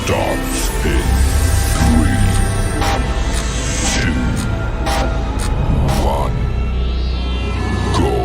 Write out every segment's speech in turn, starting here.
starts in 3, 2, 1, go.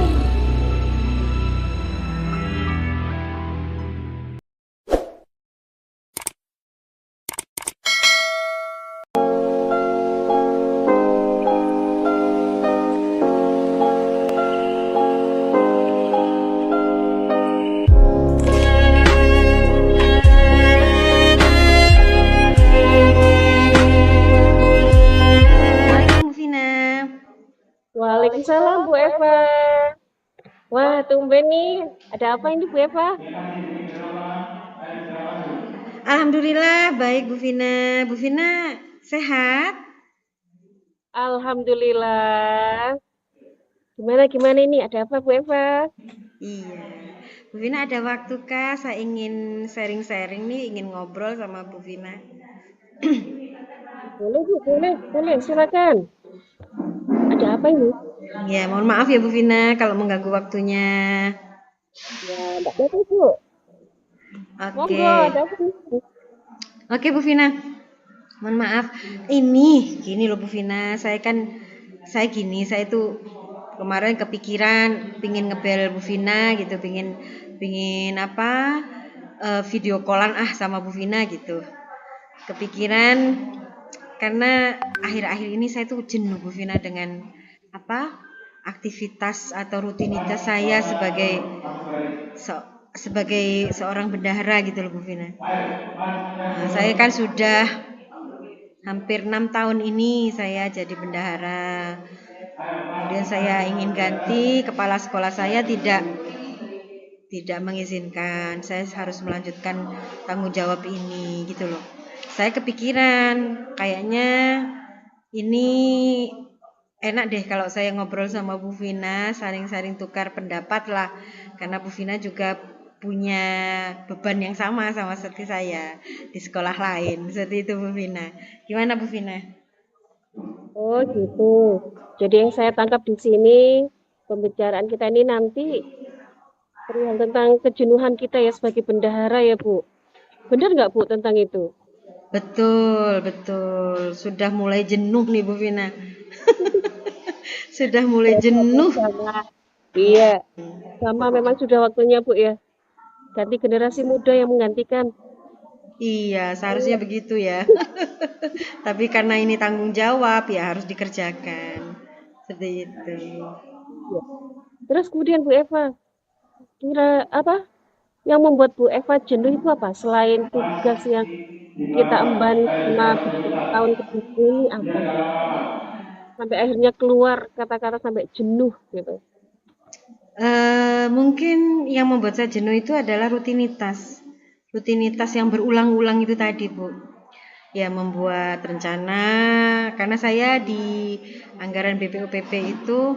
Assalamualaikum, Bu Vina. Waalaikumsalam Bu Eva. Wah, tumben nih. Ada apa ini Bu Eva? Alhamdulillah baik, Bu Vina. Bu Vina sehat? Alhamdulillah. Gimana ini? Ada apa Bu Eva? Iya. Bu Vina ada waktu kah? Saya ingin sharing-sharing nih, ingin ngobrol sama Bu Vina. Boleh Bu, boleh. Silakan. Ada apa ini? Ya, mohon maaf ya Bu Vina kalau mengganggu waktunya. Ya, enggak apa-apa Bu. Oke. Monggo, ada apa ini? Oke, Bu Vina. Mohon maaf. Ini gini loh Bu Vina, saya itu kemarin kepikiran pingin ngebel Bu Vina gitu, pingin apa? Video callan sama Bu Vina gitu. Kepikiran karena akhir-akhir ini saya tuh jenuh Bu Vina dengan apa? Aktivitas atau rutinitas saya sebagai seorang bendahara gitu loh Bu Vina. Nah, saya kan sudah hampir 6 tahun ini saya jadi bendahara. Kemudian saya ingin ganti, kepala sekolah saya tidak mengizinkan. Saya harus melanjutkan tanggung jawab ini gitu loh. Saya kepikiran kayaknya ini enak deh kalau saya ngobrol sama Bu Vina, saling-saling tukar pendapat lah. Karena Bu Vina juga punya beban yang sama seperti saya di sekolah lain. Seperti itu Bu Vina. Gimana Bu Vina? Oh, gitu. Jadi yang saya tangkap di sini, pembicaraan kita ini nanti perihal tentang kejenuhan kita ya sebagai bendahara ya Bu. Benar nggak Bu tentang itu? Betul, betul. Sudah mulai jenuh nih Bu Vina. Sudah mulai jenuh. Sama. Iya, sama memang sudah waktunya Bu ya. Ganti generasi muda yang menggantikan. Iya, seharusnya Iya, begitu ya. Tapi karena ini tanggung jawab ya harus dikerjakan. Seperti itu. iya. Terus kemudian Bu Eva, kira apa yang membuat Bu Eva jenuh itu apa? Selain tugas yang kita emban selama beberapa tahun ke belakang ini apa? Sampai akhirnya keluar kata-kata sampai jenuh gitu. Mungkin yang membuat saya jenuh itu adalah rutinitas. Rutinitas yang berulang-ulang itu tadi, Bu. Ya, membuat rencana karena saya di anggaran BPUPP itu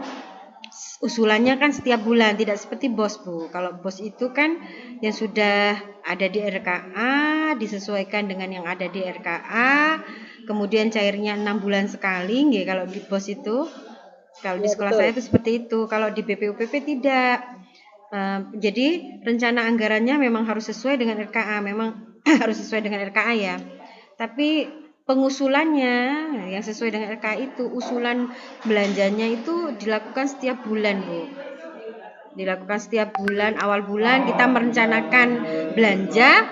usulannya kan setiap bulan, tidak seperti BOS, Bu. Kalau BOS itu kan yang sudah ada di RKA disesuaikan dengan yang ada di RKA, kemudian cairnya 6 bulan sekali, nggih, kalau di BOS itu. Kalau di Iya sekolah betul. saya itu seperti itu. Kalau di BPUPP tidak. Jadi rencana anggarannya memang harus sesuai dengan RKA, memang harus sesuai dengan RKA ya. Tapi pengusulannya yang sesuai dengan RKA itu, usulan belanjanya itu dilakukan setiap bulan, Bu. Dilakukan setiap bulan, awal bulan kita merencanakan belanja,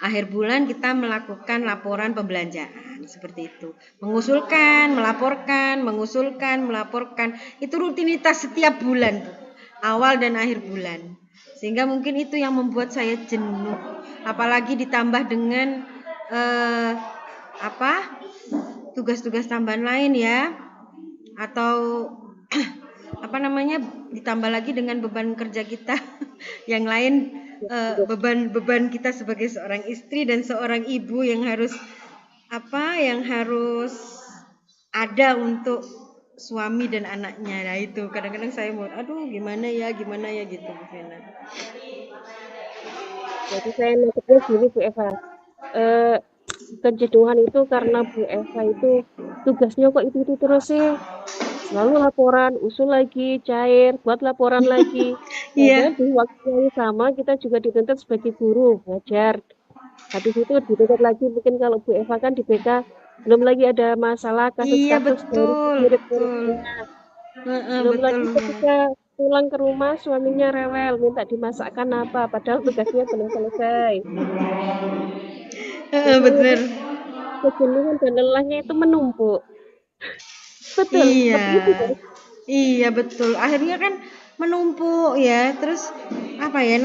akhir bulan kita melakukan laporan pembelanjaan seperti itu. Mengusulkan, melaporkan, mengusulkan, melaporkan. Itu rutinitas setiap bulan, Bu. Awal dan akhir bulan. Sehingga mungkin itu yang membuat saya jenuh. Apalagi ditambah dengan eh, apa? Tugas-tugas tambahan lain ya, atau apa namanya, ditambah lagi dengan beban kerja kita yang lain, beban kita sebagai seorang istri dan seorang ibu yang harus ada untuk suami dan anaknya. Nah itu kadang-kadang saya mau aduh gimana ya gitu Bu Vena. Jadi saya nangkepnya gini Bu Eva. Eh, kejenuhan itu karena Bu Eva itu tugasnya kok itu terus sih. Selalu laporan, usul lagi, cair, buat laporan lagi. Iya, Padahal di waktu yang sama kita juga dituntut sebagai guru, belajar. Habis itu ditutup lagi mungkin kalau Bu Eva kan di BK belum lagi ada masalah Iya kasus-kasus dari betul, betul. murid-muridnya. Heeh, Belum betul lagi Bu. ketika pulang ke rumah suaminya rewel minta dimasakkan apa padahal tugasnya belum selesai. Heeh, Biasanya itu bener. kejenuhan dan lelahnya itu menumpuk. Betul, Iya, seperti itu kan? iya betul. Akhirnya kan menumpuk ya. Terus apa ya?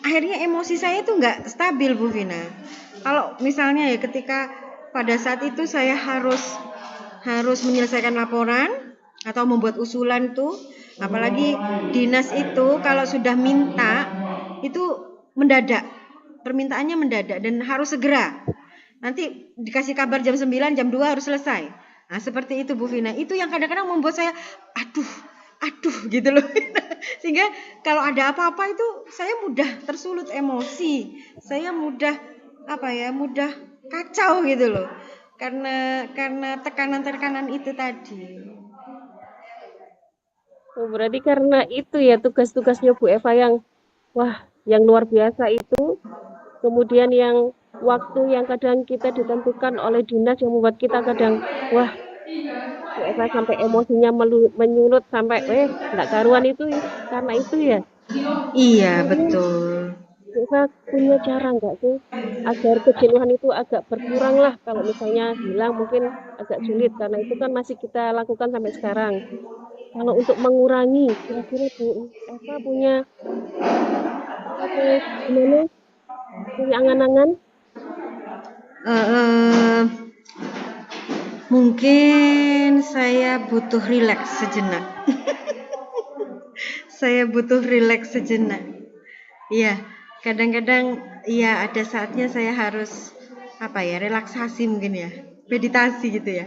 Akhirnya emosi saya tuh nggak stabil Bu Vina. Kalau misalnya ya ketika pada saat itu saya harus menyelesaikan laporan atau membuat usulan tuh, apalagi dinas itu kalau sudah minta itu mendadak, permintaannya mendadak dan harus segera. Nanti dikasih kabar jam 9, jam 2 harus selesai. Nah, seperti itu Bu Vina. Itu yang kadang-kadang membuat saya aduh, aduh gitu loh. Sehingga kalau ada apa-apa itu saya mudah tersulut emosi. Saya mudah mudah kacau gitu loh. Karena tekanan-tekanan itu tadi. Oh, berarti karena itu ya tugas-tugasnya Bu Eva yang wah, yang luar biasa itu, kemudian yang waktu yang kadang kita ditentukan oleh dinas yang membuat kita kadang wah, Bu Eva sampai emosinya menyulut sampai nggak karuan itu karena itu ya. Iya, Sebenarnya betul. Bu Eva punya cara nggak sih agar kejenuhan itu agak berkurang lah kalau misalnya hilang mungkin agak sulit karena itu kan masih kita lakukan sampai sekarang. Kalau untuk mengurangi, kira-kira Bu Eva punya atau gimana? Punya angan-angan? Eh, eh, mungkin saya butuh rileks sejenak. Saya butuh rileks sejenak. Iya, kadang-kadang iya ada saatnya saya harus relaksasi mungkin ya, meditasi gitu ya.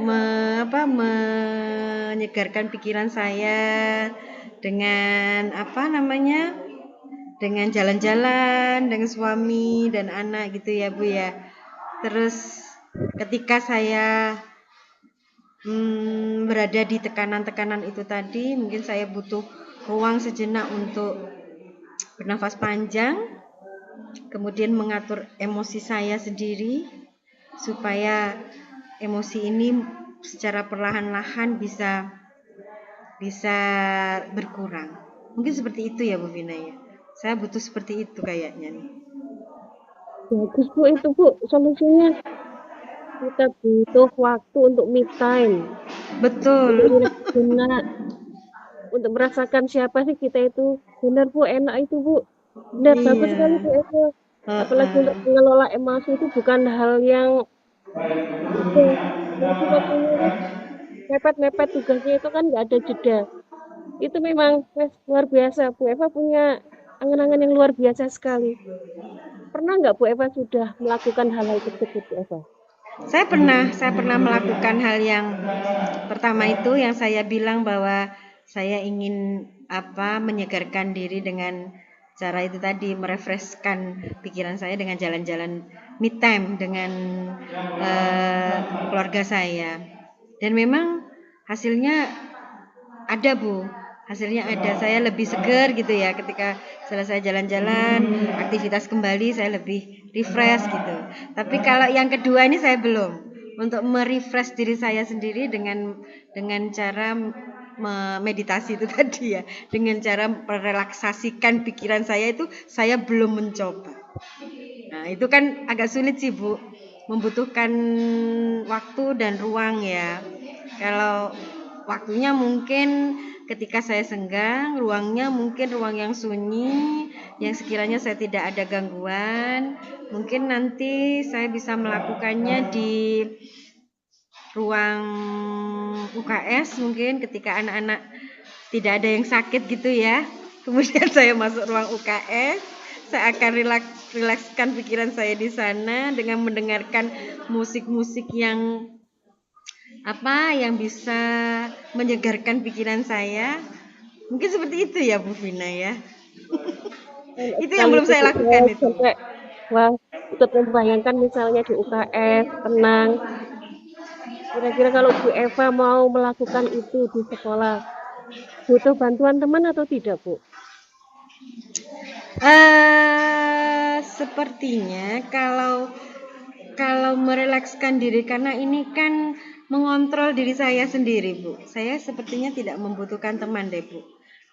Menyegarkan pikiran saya dengan dengan jalan-jalan dengan suami dan anak gitu ya Bu ya. Terus ketika saya berada di tekanan-tekanan itu tadi, mungkin saya butuh ruang sejenak untuk bernafas panjang, kemudian mengatur emosi saya sendiri supaya emosi ini secara perlahan-lahan bisa berkurang. Mungkin seperti itu ya Bu Vina ya. Saya butuh seperti itu kayaknya nih. Bagus Bu itu Bu solusinya. Kita butuh waktu untuk me time, untuk Betul. rileks sejenak, untuk merasakan siapa sih kita itu. Benar Bu, enak itu Bu. Benar, bagus Iya. sekali Bu Eva. Apalagi untuk Heeh. mengelola emosi itu bukan hal yang mudah. Apalagi waktunya itu mepet-mepet tugasnya itu kan nggak ada jeda. Itu memang luar biasa. Bu Eva punya angan-angan yang luar biasa sekali. Pernah nggak Bu Eva sudah melakukan hal-hal tersebut Bu Eva? Saya pernah melakukan hal yang pertama itu yang saya bilang bahwa saya ingin menyegarkan diri dengan cara itu tadi merefreshkan pikiran saya dengan jalan-jalan me time dengan keluarga saya. Dan memang hasilnya ada Bu, hasilnya ada. Saya lebih segar gitu ya ketika selesai jalan-jalan, aktivitas kembali saya lebih refresh gitu. Tapi kalau yang kedua ini saya belum. Untuk merefresh diri saya sendiri dengan cara meditasi itu tadi ya, dengan cara merelaksasikan pikiran saya itu saya belum mencoba. Nah, itu kan agak sulit sih Bu, membutuhkan waktu dan ruang ya. Kalau waktunya mungkin ketika saya senggang, ruangnya mungkin ruang yang sunyi, yang sekiranya saya tidak ada gangguan. Mungkin nanti saya bisa melakukannya di ruang UKS mungkin ketika anak-anak tidak ada yang sakit gitu ya. Kemudian saya masuk ruang UKS, saya akan rilekskan pikiran saya di sana dengan mendengarkan musik-musik yang yang bisa menyegarkan pikiran saya. Mungkin seperti itu ya Bu Vina ya. Enak Itu yang sekali belum itu saya Bu. lakukan itu. Sampai wah ikut membayangkan misalnya di UKS tenang. Kira-kira kalau Bu Eva mau melakukan itu di sekolah, butuh bantuan teman atau tidak Bu? sepertinya kalau merelakskan diri, karena ini kan mengontrol diri saya sendiri, Bu. Saya sepertinya tidak membutuhkan teman deh, Bu.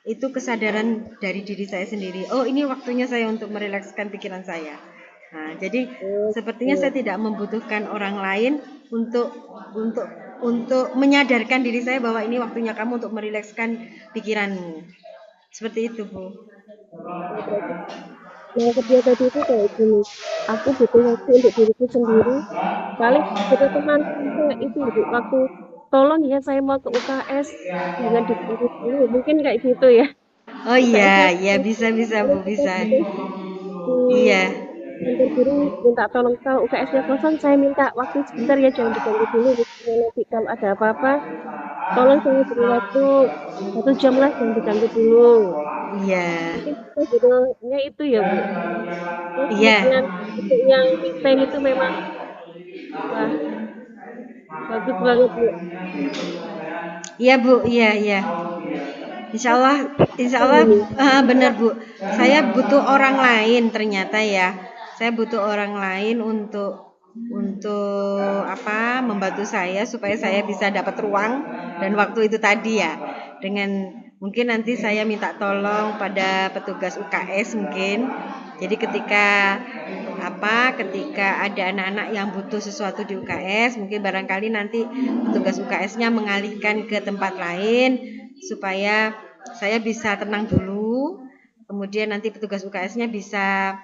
Itu kesadaran dari diri saya sendiri. Oh, ini waktunya saya untuk merelakskan pikiran saya. Nah, jadi sepertinya saya tidak membutuhkan orang lain untuk untuk untuk menyadarkan diri saya bahwa ini waktunya kamu untuk merilekskan pikiranmu. Seperti itu, Bu. Ya, berarti yang kedua tadi itu kayak gini, aku butuh waktu untuk diriku sendiri, paling butuh teman kayak itu Ibu, waktu tolong ya saya mau ke UKS, jangan diganggu dulu, mungkin kayak gitu ya. Oh iya, UKS-nya iya bisa paling Bu, kita bisa. butuh di Iya. kantor guru minta tolong kalau UKS-nya kosong, saya minta waktu sebentar ya, jangan diganggu dulu. Misalnya nanti kalau ada apa-apa, tolong saya beri waktu 1 jam lah, jangan diganggu dulu. Iya. Mungkin kita judulnya itu ya Bu. Terus Iya. kemudian untuk yang me time itu memang wah bagus banget Bu. Iya, Bu. Iya, iya. Terus Insya apa Allah ini? benar Bu. Saya butuh orang lain ternyata ya. Saya butuh orang lain untuk apa? Membantu saya supaya saya bisa dapat ruang dan waktu itu tadi ya. Dengan mungkin nanti saya minta tolong pada petugas UKS mungkin. Jadi ketika ada anak-anak yang butuh sesuatu di UKS, mungkin barangkali nanti petugas UKS-nya mengalihkan ke tempat lain supaya saya bisa tenang dulu. Kemudian nanti petugas UKS-nya bisa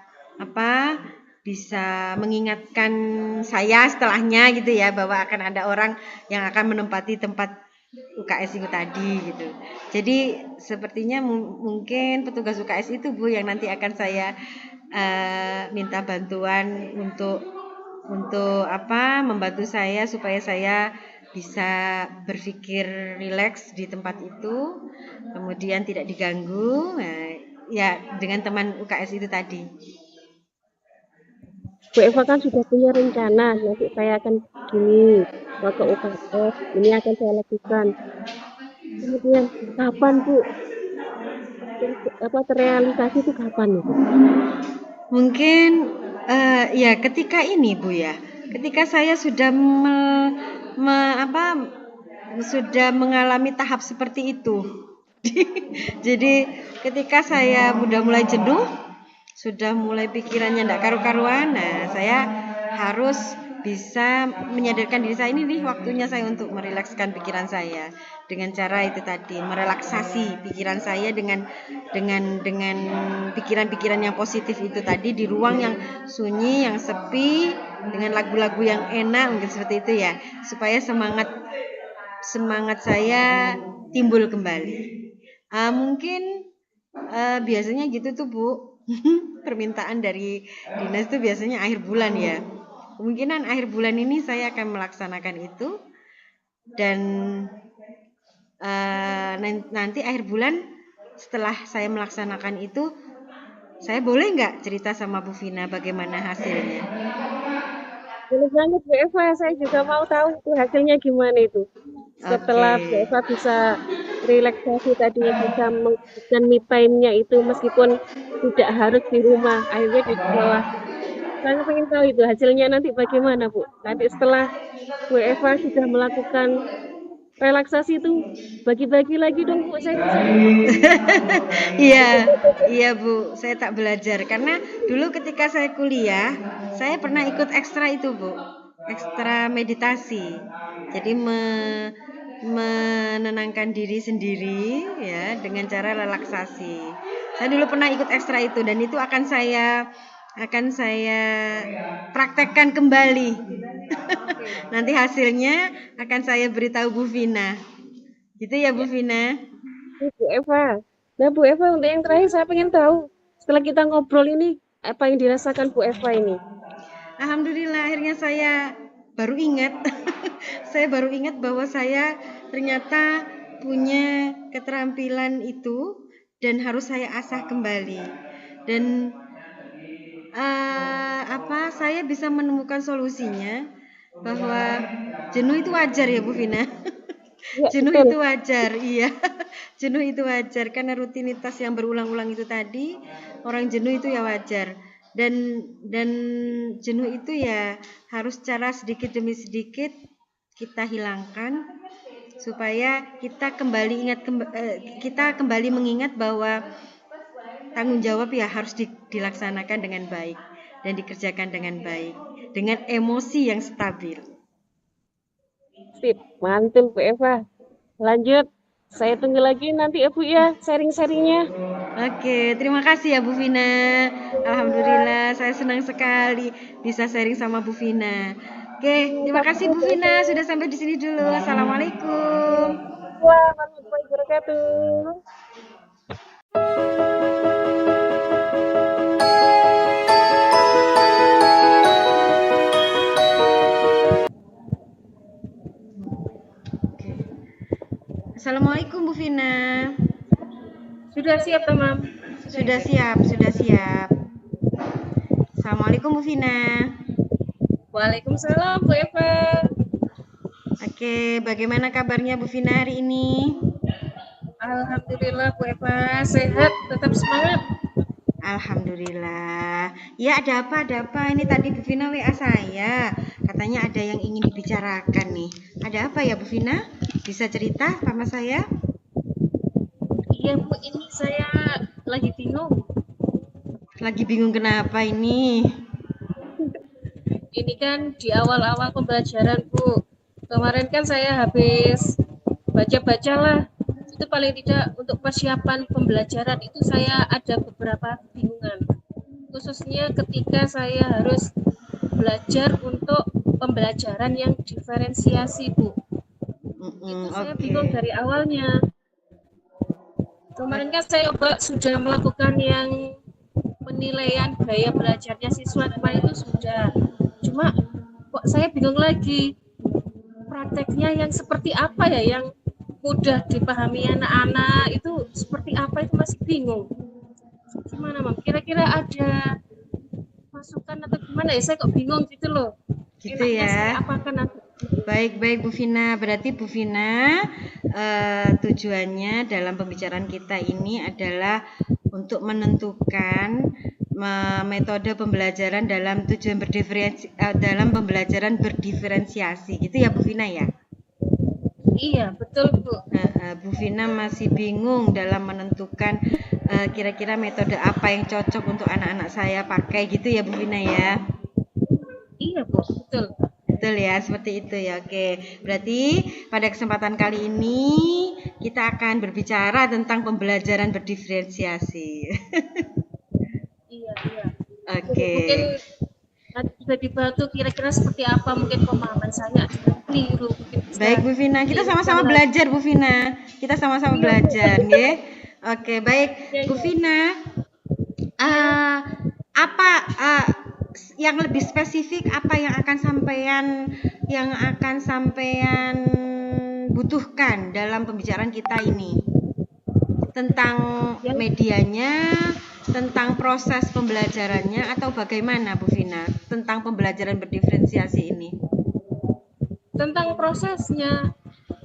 mengingatkan saya setelahnya gitu ya, bahwa akan ada orang yang akan menempati tempat UKS itu tadi gitu. Jadi sepertinya mungkin petugas UKS itu Bu yang nanti akan saya minta bantuan untuk membantu saya supaya saya bisa berpikir rileks di tempat itu, kemudian tidak diganggu. Nah, ya dengan teman UKS itu tadi. Bu Eva kan sudah punya rencana, nanti saya akan gini, mau ke UKS, ini akan saya lakukan. Kemudian kapan Bu terrealisasi itu kapan itu? Mungkin ya ketika ini Bu ya, ketika saya sudah sudah mengalami tahap seperti itu. Jadi ketika saya sudah mulai jenuh, sudah mulai pikirannya tidak karu-karuan, nah saya harus bisa menyadarkan diri saya, ini nih waktunya saya untuk merilekskan pikiran saya dengan cara itu tadi, merelaksasi pikiran saya dengan pikiran-pikiran yang positif itu tadi di ruang yang sunyi, yang sepi, dengan lagu-lagu yang enak, mungkin seperti itu ya, supaya semangat saya timbul kembali. Mungkin biasanya gitu tuh Bu. Permintaan dari dinas itu biasanya akhir bulan ya. Kemungkinan akhir bulan ini saya akan melaksanakan itu, dan nanti akhir bulan setelah saya melaksanakan itu, saya boleh nggak cerita sama Bu Vina bagaimana hasilnya? Boleh banget Bu Eva, saya juga mau tahu itu hasilnya gimana itu. Oke. Setelah Bu Eva bisa relaksasi tadi, bisa menggunakan me time-nya itu meskipun tidak harus di rumah, akhirnya di bawah. Saya pengen tahu itu hasilnya nanti bagaimana Bu. Nanti setelah Bu Eva sudah melakukan relaksasi itu, bagi-bagi lagi dong Bu, saya bisa. Iya, iya Bu, saya tak belajar karena dulu ketika saya kuliah, saya pernah ikut ekstra itu Bu, ekstra meditasi. Jadi menenangkan diri sendiri ya dengan cara relaksasi. Saya dulu pernah ikut ekstra itu, dan itu akan saya praktekkan kembali. Nanti hasilnya akan saya beritahu Bu Vina. Gitu ya Bu Ya, Vina. Bu Eva. Nah Bu Eva, untuk yang terakhir saya pengen tahu, setelah kita ngobrol ini, apa yang dirasakan Bu Eva ini? Alhamdulillah akhirnya saya baru ingat. Saya baru ingat bahwa saya ternyata punya keterampilan itu dan harus saya asah kembali. Dan saya bisa menemukan solusinya bahwa jenuh itu wajar ya Bu Vina. Ya, Jenuh betul. itu wajar, iya. Jenuh itu wajar karena rutinitas yang berulang-ulang itu tadi, orang jenuh itu ya wajar. dan jenuh itu ya harus secara sedikit demi sedikit kita hilangkan supaya kita kita kembali mengingat bahwa tanggung jawab ya harus dilaksanakan dengan baik dan dikerjakan dengan baik dengan emosi yang stabil. Sip, mantul Bu Eva. Lanjut, saya tunggu lagi nanti ya Bu ya sharing-sharingnya. Oke, terima kasih ya Bu Vina. Alhamdulillah, saya senang sekali bisa sharing sama Bu Vina. Oke, terima kasih Bu Vina sudah sampai di sini dulu. Assalamualaikum. Warahmatullahi wabarakatuh. Assalamualaikum Bu Vina. Sudah siap, teman? Sudah siap. Assalamualaikum Bu Vina. Waalaikumsalam Bu Eva. Oke, bagaimana kabarnya Bu Vina hari ini? Alhamdulillah Bu Eva, sehat, tetap semangat. Alhamdulillah. Ya, ada apa? Ini tadi Bu Vina WA saya. Katanya ada yang ingin dibicarakan nih. Ada apa ya Bu Vina? Bisa cerita sama saya? Iya Bu, ini saya lagi bingung. Lagi bingung kenapa ini? Ini kan di awal-awal pembelajaran Bu. Kemarin kan saya habis baca-baca lah. Itu paling tidak untuk persiapan pembelajaran itu saya ada beberapa kebingungan. Khususnya ketika saya harus belajar untuk pembelajaran yang diferensiasi Bu. Itu saya bingung dari awalnya. Kemarin kan saya sudah melakukan yang penilaian gaya belajarnya siswa kemarin itu sudah. Cuma kok saya bingung lagi. Prakteknya yang seperti apa ya yang mudah dipahami anak-anak itu seperti apa itu masih bingung. Gimana Mam? Kira-kira ada masukan atau gimana ya? Saya kok bingung gitu loh. Gitu ya. Apakah nanti? Baik Bu Vina. Berarti Bu Vina tujuannya dalam pembicaraan kita ini adalah untuk menentukan metode pembelajaran dalam dalam pembelajaran berdiferensiasi. Gitu ya Bu Vina ya? Iya, betul Bu. Bu Vina masih bingung dalam menentukan kira-kira metode apa yang cocok untuk anak-anak saya pakai gitu ya Bu Vina ya? Iya Bu, betul. Betul ya, seperti itu ya. Oke, berarti pada kesempatan kali ini kita akan berbicara tentang pembelajaran berdiferensiasi. Iya. Oke. Mungkin nanti bisa dibantu kira-kira seperti apa mungkin pemahaman saya ada keliru. Baik Bu Vina, kita sama-sama belajar Bu Vina. Kita sama-sama belajar, nggih. Oke, baik Bu Vina. Apa yang lebih spesifik apa yang akan sampean butuhkan dalam pembicaraan kita ini tentang medianya, tentang proses pembelajarannya atau bagaimana Bu Vina tentang pembelajaran berdiferensiasi ini? Tentang prosesnya.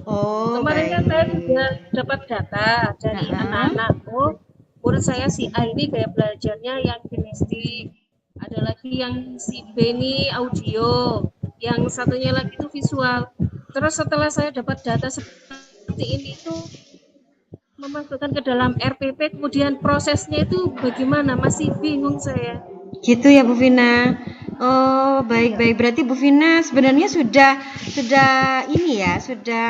Kemarin kan saya sudah dapat data dari anak-anakku. Menurut saya si A ini gaya belajarnya yang kinestik. Ada lagi yang si B ini audio, yang satunya lagi itu visual. Terus setelah saya dapat data seperti ini itu memasukkan ke dalam RPP, kemudian prosesnya itu bagaimana? Masih bingung saya. Gitu ya Bu Vina. Oh, baik. Berarti Bu Vina sebenarnya sudah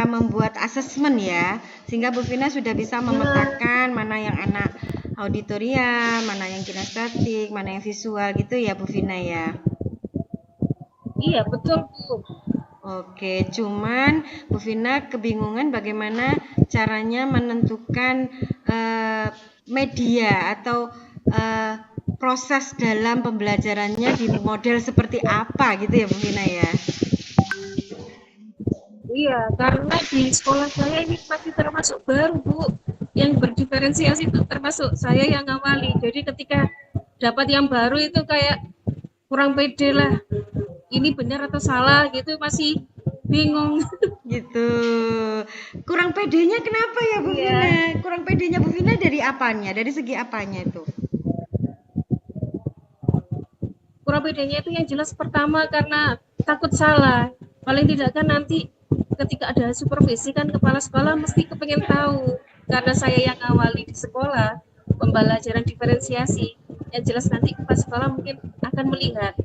membuat asesmen ya, sehingga Bu Vina sudah bisa memetakan mana yang anak auditorium, mana yang kinestetik, mana yang visual gitu ya Bu Vina ya. Iya, betul Bu. Oke, cuman Bu Vina kebingungan bagaimana caranya menentukan media atau proses dalam pembelajarannya di model seperti apa gitu ya Bu Vina ya. Iya, karena di sekolah saya ini masih termasuk baru Bu. Yang berdiferensiasi itu termasuk saya yang ngawali. Jadi ketika dapat yang baru itu kayak kurang pede lah. Ini benar atau salah gitu, masih bingung. Gitu. Kurang pedenya kenapa ya Bu Vina? Kurang pedenya Bu Vina dari apanya? Dari segi apanya itu? kurang pedenya itu yang jelas pertama karena takut salah. Paling tidak kan nanti ketika ada supervisi kan kepala sekolah mesti kepengen tahu. Karena saya yang awali di sekolah pembelajaran diferensiasi, yang jelas nanti kepala sekolah mungkin akan melihat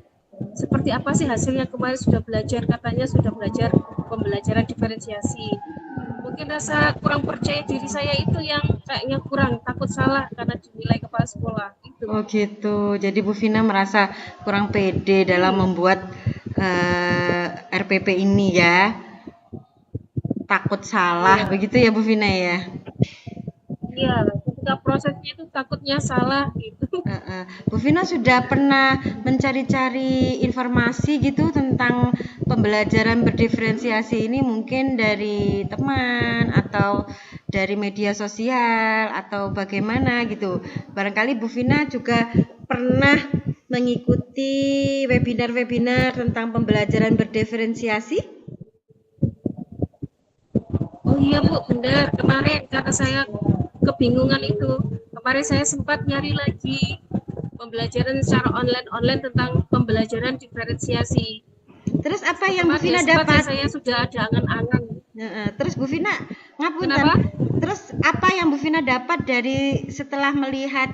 seperti apa sih hasilnya kemarin sudah belajar, katanya sudah belajar pembelajaran diferensiasi. Mungkin rasa kurang percaya diri saya itu yang kayaknya kurang, takut salah karena dinilai kepala sekolah itu. Oh gitu. Jadi Bu Vina merasa kurang pede dalam membuat RPP ini ya. Takut salah, Iya. begitu ya Bu Vina ya. Iya, ketika prosesnya itu takutnya salah gitu. Bu Vina sudah pernah mencari-cari informasi gitu tentang pembelajaran berdiferensiasi ini, mungkin dari teman atau dari media sosial atau bagaimana gitu. Barangkali Bu Vina juga pernah mengikuti webinar-webinar tentang pembelajaran berdiferensiasi. Oh iya Bu, benar. Kemarin karena saya kebingungan itu, kemarin saya sempat nyari lagi pembelajaran secara online tentang pembelajaran diferensiasi. Terus apa yang Bu Sempat Vina ya, sempat ya dapat? saya sudah ada angan-angan. Terus Bu Vina, ngapunten. Kenapa? Terus apa yang Bu Vina dapat dari setelah melihat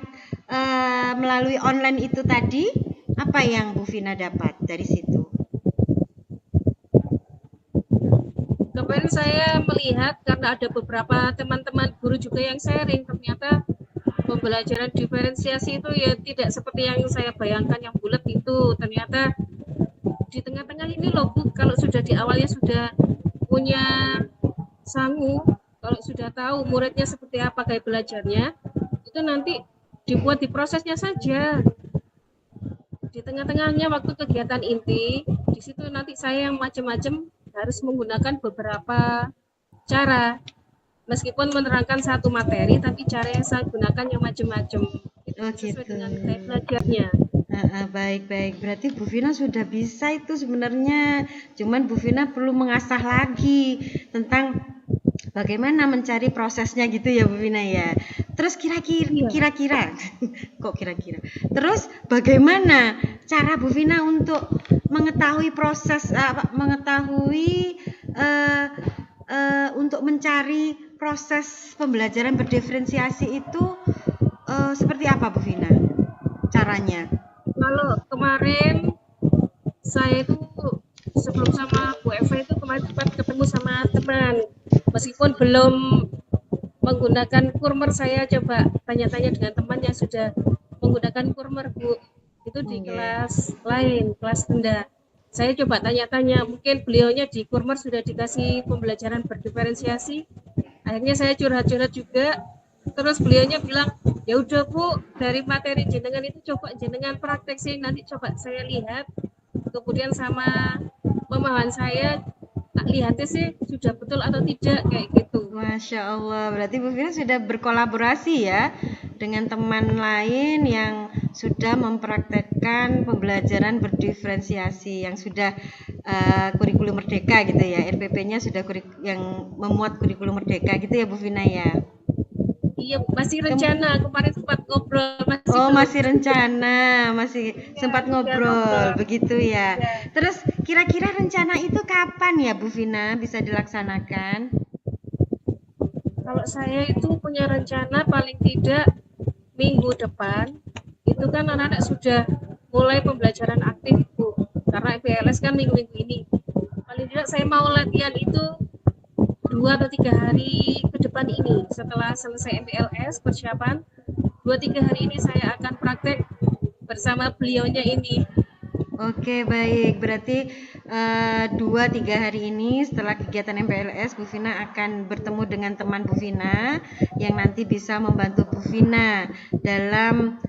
melalui online itu tadi? Apa yang Bu Vina dapat dari situ? Kemarin saya melihat karena ada beberapa teman-teman guru juga yang sharing, ternyata pembelajaran diferensiasi itu ya tidak seperti yang saya bayangkan yang bulat itu. Ternyata di tengah-tengah ini loh Bu, kalau sudah di awalnya sudah punya sangu, kalau sudah tahu muridnya seperti apa kayak belajarnya, itu nanti dibuat di prosesnya saja. Di tengah-tengahnya waktu kegiatan inti, di situ nanti saya yang macam-macam harus menggunakan beberapa cara. Meskipun menerangkan satu materi, tapi cara yang saya gunakan yang macam-macam. Itu Oh sesuai gitu. dengan gaya belajarnya. Baik. Berarti Bu Vina sudah bisa itu sebenarnya. Cuman Bu Vina perlu mengasah lagi tentang bagaimana mencari prosesnya gitu ya Bu Vina ya. Terus kira-kira kok kira-kira. Terus bagaimana cara Bu Vina untuk mengetahui proses untuk mencari proses pembelajaran berdiferensiasi itu seperti apa Bu Vina caranya? Kalau kemarin saya itu sebelum sama Bu Eva itu kemarin sempat ketemu sama teman. Meskipun belum menggunakan kurmer, saya coba tanya-tanya dengan teman yang sudah menggunakan kurmer Bu. Itu di kelas lain, kelas rendah. Saya coba tanya-tanya, mungkin beliaunya di kurmer sudah dikasih pembelajaran berdiferensiasi. Akhirnya saya curhat-curhat juga. Terus beliaunya bilang, ya udah Bu, dari materi jenengan itu coba jenengan praktek sih, nanti coba saya lihat. Kemudian sama pemahaman saya, lihatnya sih sudah betul atau tidak kayak gitu. Masya Allah, berarti Bu Vina sudah berkolaborasi ya dengan teman lain yang sudah mempraktekkan pembelajaran berdiferensiasi, yang sudah kurikulum merdeka gitu ya, RPP-nya sudah yang memuat kurikulum merdeka gitu ya Bu Vina ya. Iya, masih rencana. Kemarin sempat ngobrol. Masih rencana, masih sempat ngobrol, begitu ya. Terus kira-kira rencana itu kapan ya Bu Vina bisa dilaksanakan? Kalau saya itu punya rencana paling tidak minggu depan. Itu kan anak-anak sudah mulai pembelajaran aktif Bu. Karena PLS kan minggu-minggu ini. Paling tidak saya mau latihan itu 2 atau 3 hari ke depan ini. Setelah selesai MPLS persiapan, 2-3 hari ini saya akan praktek bersama beliaunya ini. Oke, baik. Berarti 2-3 hari ini setelah kegiatan MPLS, Bu Vina akan bertemu dengan teman Bu Vina yang nanti bisa membantu Bu Vina dalam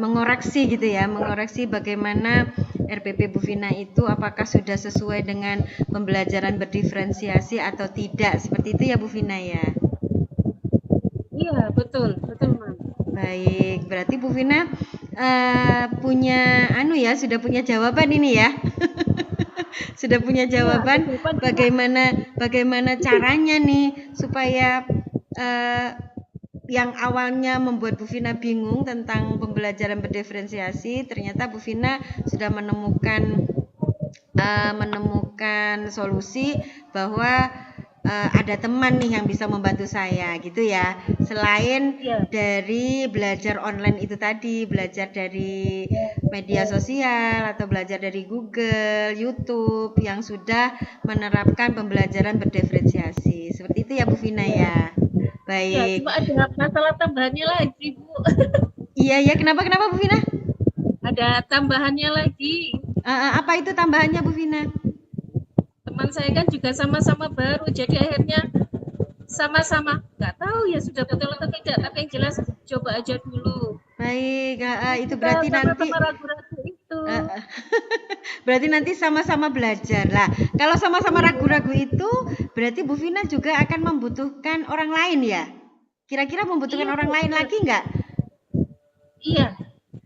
mengoreksi gitu ya, mengoreksi bagaimana RPP Bu Vina itu apakah sudah sesuai dengan pembelajaran berdiferensiasi atau tidak. Seperti itu ya Bu Vina ya. Iya, betul, Man. Baik, berarti Bu Vina punya sudah punya jawaban ini ya. Sudah punya jawaban bagaimana caranya nih supaya yang awalnya membuat Bu Vina bingung tentang pembelajaran berdiferensiasi, ternyata Bu Vina sudah menemukan solusi bahwa ada teman nih yang bisa membantu saya gitu ya. Selain Iya. dari belajar online itu tadi, belajar dari media sosial atau belajar dari Google, YouTube yang sudah menerapkan pembelajaran berdiferensiasi. Seperti itu ya Bu Vina ya. Iya, Baik. cuma ada masalah tambahannya lagi, Bu. Iya ya, kenapa Bu Vina? Ada tambahannya lagi. Apa itu tambahannya Bu Vina? Teman saya kan juga sama-sama baru, jadi akhirnya sama-sama nggak tahu ya sudah betul atau tidak, tapi yang jelas coba aja dulu. Baik, itu Kita berarti nanti sama-sama ragu-ragu itu. berarti nanti sama-sama belajar lah. Kalau sama-sama ragu-ragu itu berarti Bu Vina juga akan membutuhkan orang lain ya? Kira-kira membutuhkan Iya, orang Bu, lain benar. lagi nggak? Iya,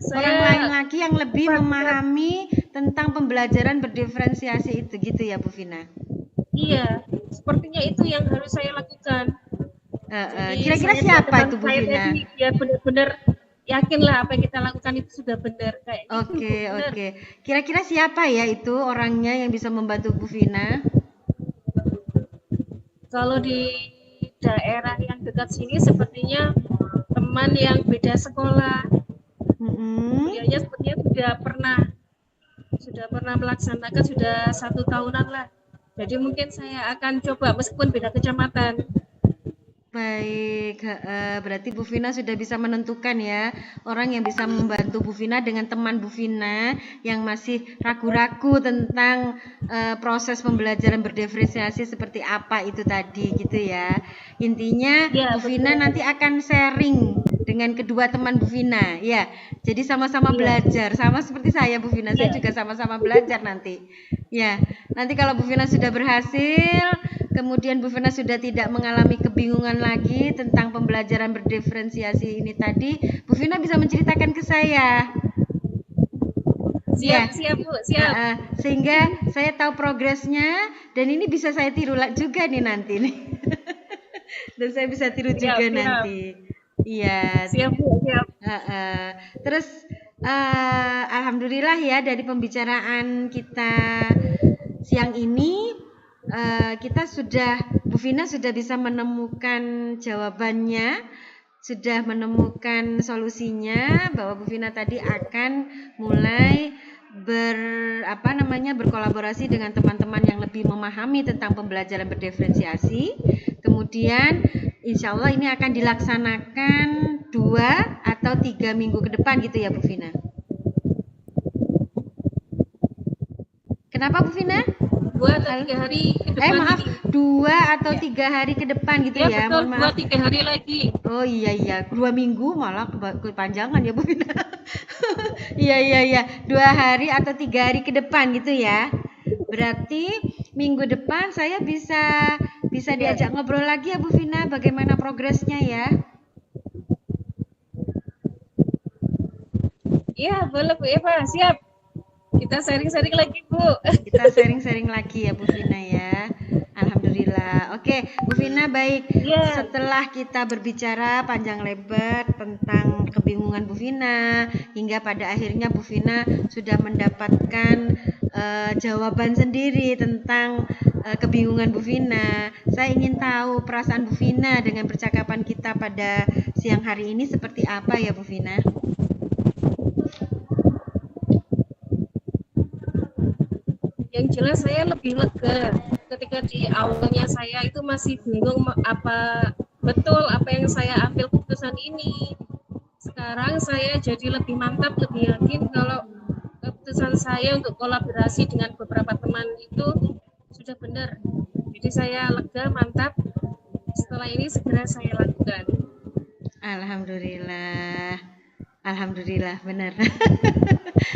Orang lain saya lagi yang lebih memahami tentang pembelajaran berdiferensiasi itu gitu ya Bu Vina? iya, sepertinya itu yang harus saya lakukan. Jadi Kira-kira saya siapa teman itu Bu saya Vina? tadi biar benar-benar yakinlah apa yang kita lakukan itu sudah benar kayak gitu, Bu. Oke, Benar. oke. Kira-kira siapa ya itu orangnya yang bisa membantu Bu Vina? Kalau di daerah yang dekat sini sepertinya teman yang beda sekolah. Beliaunya sepertinya sudah pernah melaksanakan sudah 1 tahunan lah. Jadi mungkin saya akan coba meskipun beda kecamatan. Baik, berarti Bu Vina sudah bisa menentukan ya orang yang bisa membantu Bu Vina dengan teman Bu Vina yang masih ragu-ragu tentang proses pembelajaran berdiferensiasi seperti apa itu tadi gitu ya. Intinya Ya, Bu Vina betul. nanti akan sharing dengan kedua teman Bu Vina ya. Jadi sama-sama Iya, belajar, sama seperti saya Bu Vina. Saya iya. juga sama-sama belajar nanti. Ya, nanti kalau Bu Vina sudah berhasil, kemudian Bu Vina sudah tidak mengalami kebingungan lagi tentang pembelajaran berdiferensiasi ini tadi, Bu Vina bisa menceritakan ke saya. Siap, Ya, siap, Bu, siap. sehingga saya tahu progresnya dan ini bisa saya tiru juga nih nanti nih. Dan saya bisa tiru Siap, juga siap. nanti. Iya. Siap, Bu, siap. Terus alhamdulillah ya dari pembicaraan kita siang ini Bu Vina sudah bisa menemukan jawabannya, sudah menemukan solusinya bahwa Bu Vina tadi akan mulai berkolaborasi dengan teman-teman yang lebih memahami tentang pembelajaran berdiferensiasi. Kemudian insya Allah ini akan dilaksanakan 2 atau 3 minggu ke depan gitu ya Bu Vina. Kenapa Bu Vina? 2 atau 3 hari ke depan Maaf, ini. 2 atau 3 hari ke depan gitu ya. Betul, Mohon maaf. 2-3 hari lagi. Oh iya, 2 minggu malah kepanjangan ya Bu Vina. Iya. 2 hari atau 3 hari ke depan gitu ya. Berarti minggu depan saya bisa diajak ngobrol lagi ya Bu Vina, bagaimana progresnya ya? Iya, boleh Bu Eva, siap. Kita sharing-sharing lagi, Bu. Kita sharing-sharing lagi ya Bu Vina ya. Alhamdulillah. Oke, Bu Vina baik. Iya. Setelah kita berbicara panjang lebar tentang kebingungan Bu Vina, hingga pada akhirnya Bu Vina sudah mendapatkan jawaban sendiri tentang kebingungan Bu Vina. Saya ingin tahu perasaan Bu Vina dengan percakapan kita pada siang hari ini seperti apa ya Bu Vina? Yang jelas saya lebih lega ketika di awalnya saya itu masih bingung apa betul apa yang saya ambil keputusan ini. Sekarang saya jadi lebih mantap, lebih yakin kalau keputusan saya untuk kolaborasi dengan beberapa teman itu sudah benar. Jadi saya lega, mantap. Setelah ini segera saya lakukan. Alhamdulillah benar.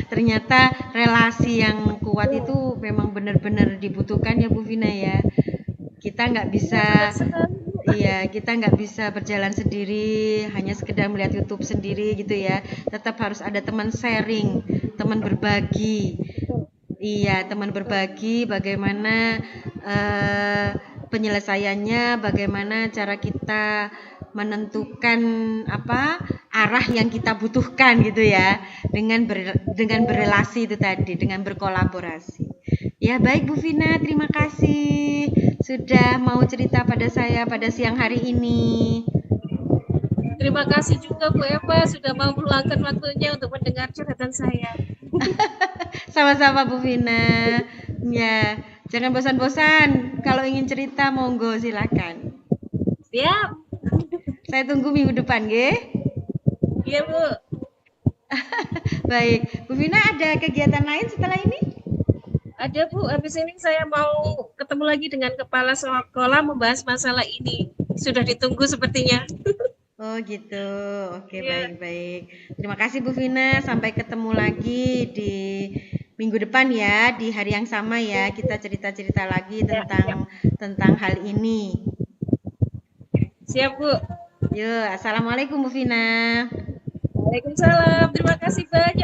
Ternyata relasi yang kuat itu memang benar-benar dibutuhkan ya Bu Vina ya. Kita nggak bisa berjalan sendiri, hanya sekedar melihat YouTube sendiri gitu ya. Tetap harus ada teman sharing, teman berbagi. Iya, teman berbagi bagaimana penyelesaiannya, bagaimana cara kita menentukan arah yang kita butuhkan gitu ya, dengan berrelasi itu tadi, dengan berkolaborasi. Ya baik Bu Vina, terima kasih sudah mau cerita pada saya pada siang hari ini. Terima kasih juga Bu Eva sudah mau meluangkan waktunya untuk mendengar curhatan saya. Sama-sama Bu Vina. Ya, jangan bosan-bosan. Kalau ingin cerita monggo silakan. Siap. Saya tunggu minggu depan, nggih. Iya Bu. Baik, Bu Vina ada kegiatan lain setelah ini? Ada Bu, habis ini saya mau ketemu lagi dengan kepala sekolah membahas masalah ini. Sudah ditunggu sepertinya. Oh gitu, oke Iya. baik-baik. Terima kasih Bu Vina, sampai ketemu lagi di minggu depan ya, di hari yang sama ya, kita cerita-cerita lagi tentang hal ini. Siap Bu. Yuk, assalamualaikum Bu Vina. Waalaikumsalam. Terima kasih banyak.